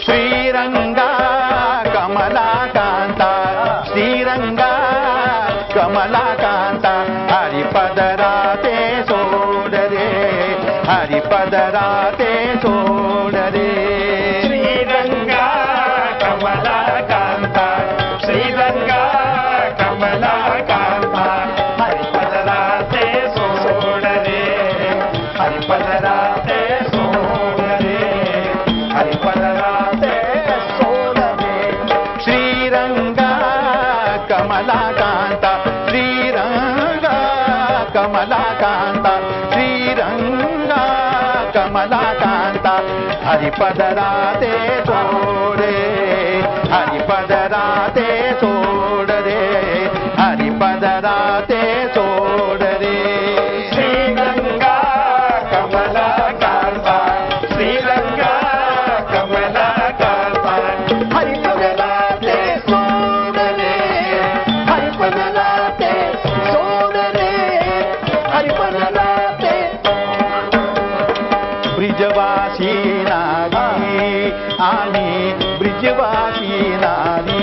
ಶ್ರೀರಂಗ ಕಮಲಾಕಾಂತ ಶ್ರೀರಂಗ ಕಮಲಾಕಾಂತ ಹರಿಪದರಾತೆ ಸೋಡರೆ ಹರಿಪದರಾತೆ ಸೋಡರೆ ಶ್ರೀರಂಗ ಕಮಲಾಕಾಂತ ಶ್ರೀರಂಗ ಕಮಲಾಕಾಂತ ಹರಿಪದರಾತೆ ಸೋಡರೆ ಹರಿಪದರಾತೆ ಸೋಡರೆ ಹರಿಪದರಾತೆ ಸೋಡರೆ ಶ್ರೀರಂಗ ಕಮಲಾಕಾಂತ ಶ್ರೀರಂಗ ಕಮಲಾಕಾಂತ ಶ್ರೀರಂಗ ಕಮಲಾಕಾಂತ ಹರಿಪದರಾತೆ ಸೋಡೆ ಹರಿಪದರಾತೆ ಸೋಡರೆ ಹರಿಪದರಾತೆ ಸೋಡರೆ ಶ್ರೀರಂಗ ಕಮಲಾಕಾಂತ ಶ್ರೀರಂಗ ಕಮಲಾಕಾಂತ ಹರಿಪದರಾತೆ ಸೋಡರೆ ಹರಿಪದರಾತೆ ಸೋಡರೆ ಹರಿಪದರಾತೆ ब्रिजवासी नारी आम्ही ब्रिजवासी नारी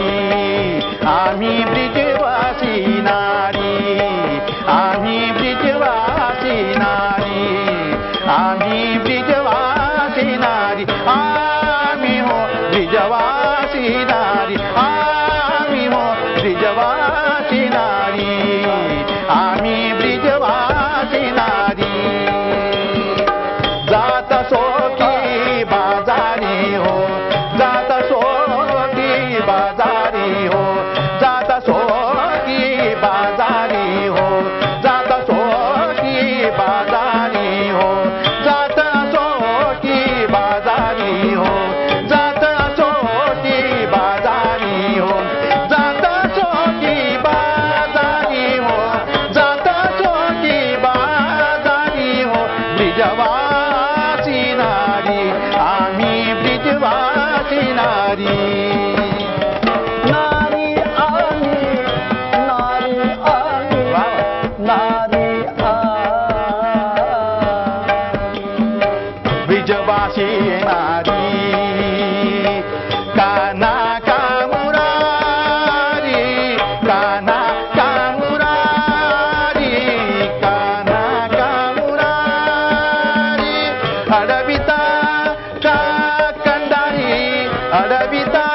आम्ही ब्रिजवासी नारी आम्ही ब्रिजवासी नारी आम्ही ब्रिजवासी नारी आम्ही हो ब्रिजवासी नारी आम्ही हो ब्रिजवासी नारी आम्ही ब्रिजवासी नारी जात सोकी बाजारी हो जात सोकी बाजारी हो जात सोकी बाजारी हो जात सोकी बाजारी हो जात सोकी बाजारी हो जात सोकी बाजारी हो जात सोकी बाजारी हो जात सोकी बाजारी हो ब्रिजवा आम्ही ब्रिजवासी नारी नारी आम्ही नारी आम्ही नारी ब्रिजवासी नारी काना कामुरारी काना कामुरारी काना कामुरारी अडविता अडविता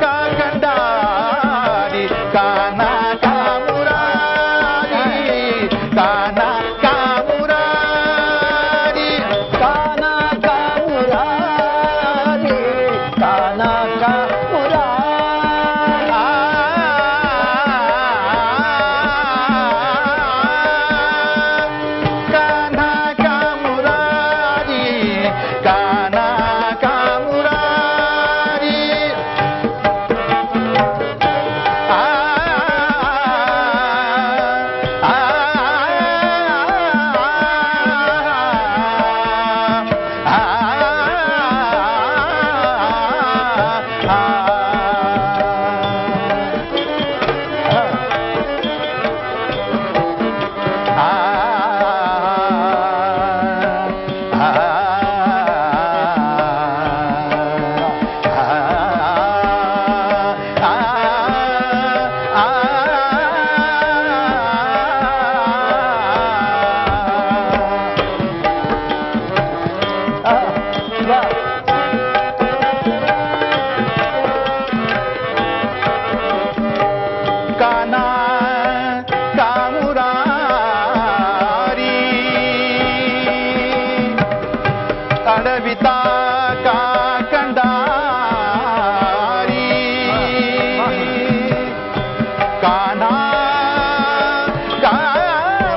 काकंडारी काना कामुरारी काना कामुरारी काना कामुरारी काना कामुरारी काना कामुरारी काना कामुरारी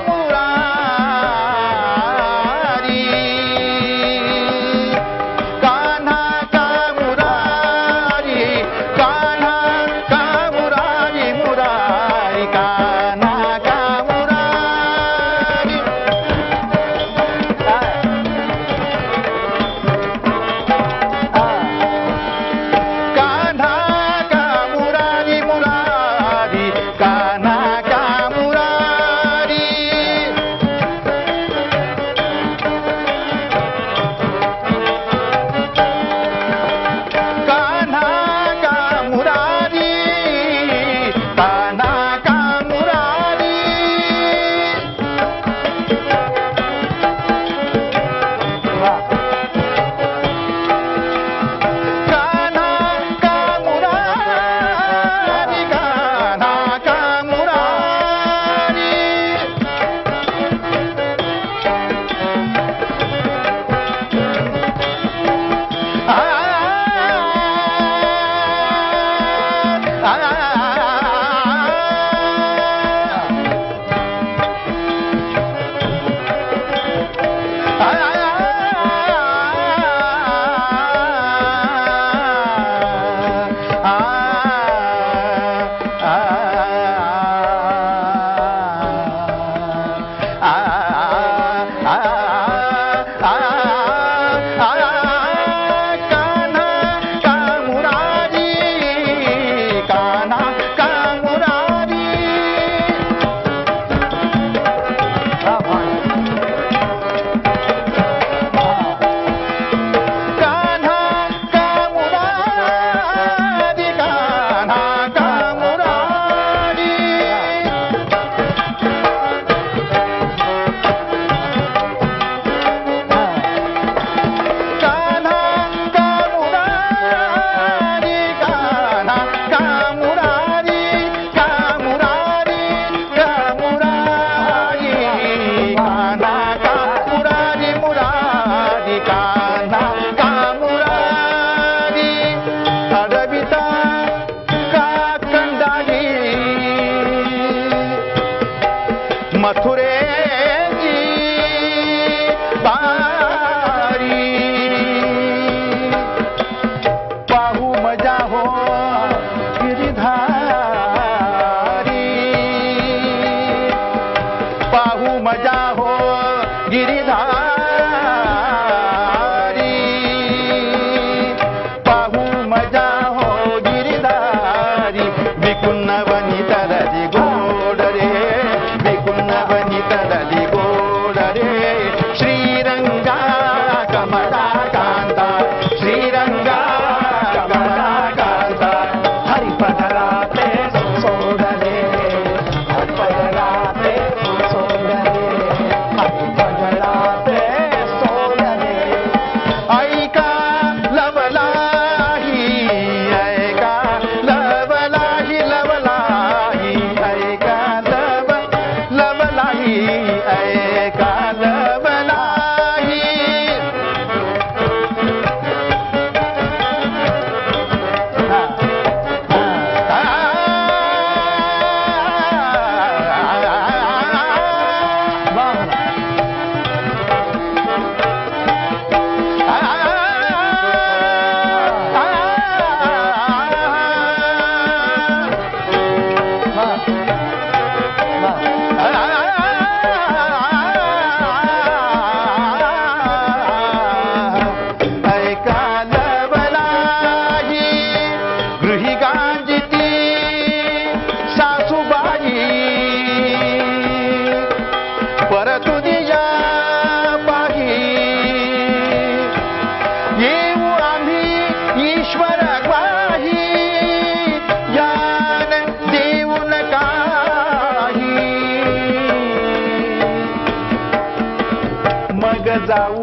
जाऊ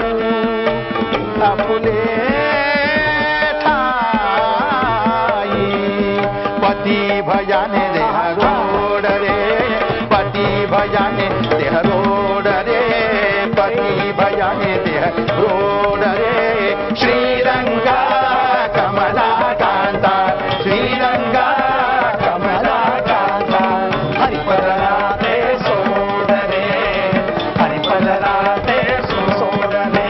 आपुले ठाई पती भयाने देह रोड रे पती भयाने देह रोड रे पती भयाने देह रोड रे श्रीरंगा कमला कांता श्रीरंगा कमला कांता हरिपदराते सोडरे हरिपदराते सोडरे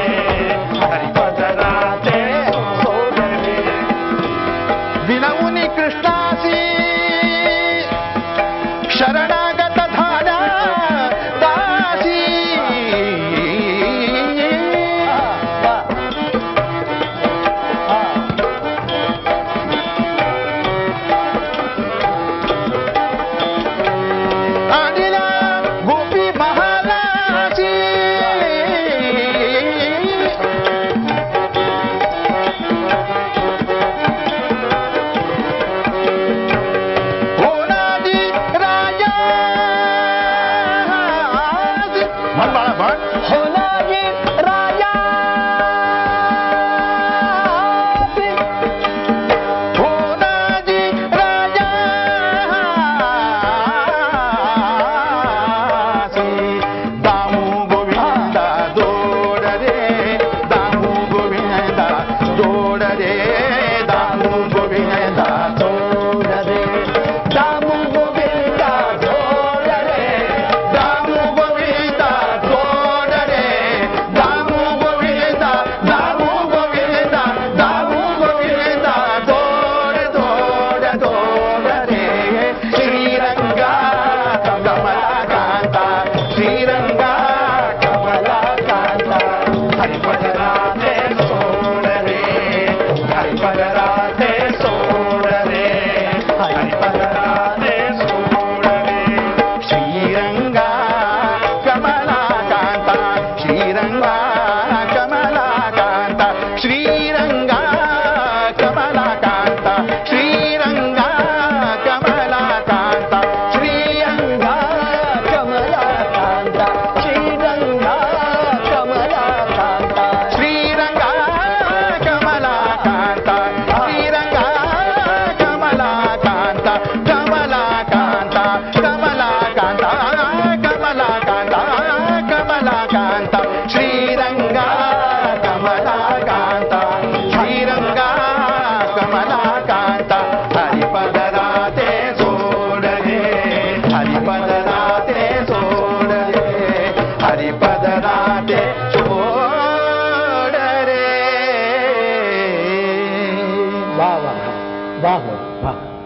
हरिपदराते सोडरे विनवुनी कृष्णासी शरणागत झाला दासी आदिला गोपी महालासी होनादी राजा म्हण बाळा म्हण होनाजी राजा होनाजी राजा दामू गोविंदा दोड रे दामू गोविंदा दोड रे दामू गोविंदा दोड रे दामू गोविंदा जोड रे दामू गोविंदा दोड रे दामू गोविंदा दामू गोविंदा दामू गोविंदा दोड दोड दोड रे श्रीरंगा कमला कांता श्रीरंगा कमला कांता हरिपदराते सोड रे हरिपदराते सोड रे हरिपदराते सोड रे श्रीरंगा कमला कांता श्रीरंगा कमला कांता श्रीरंगा कमला कांता श्रीरंगा कमला कांता श्रीरंगा कमला कांता श्रीरंगा कमला कांता श्रीरंगा कमला कांता श्रीरंगा कमला कांता कमला कांता कमला कांता कमला कांता कमला कांता श्रीरंगा कमला कांता श्रीरंगा कमला कांता हरिपदराते सोड रे हरिपदराते सोड रे हरिपदराते सोड रे वाह वाह वाह वाह वाह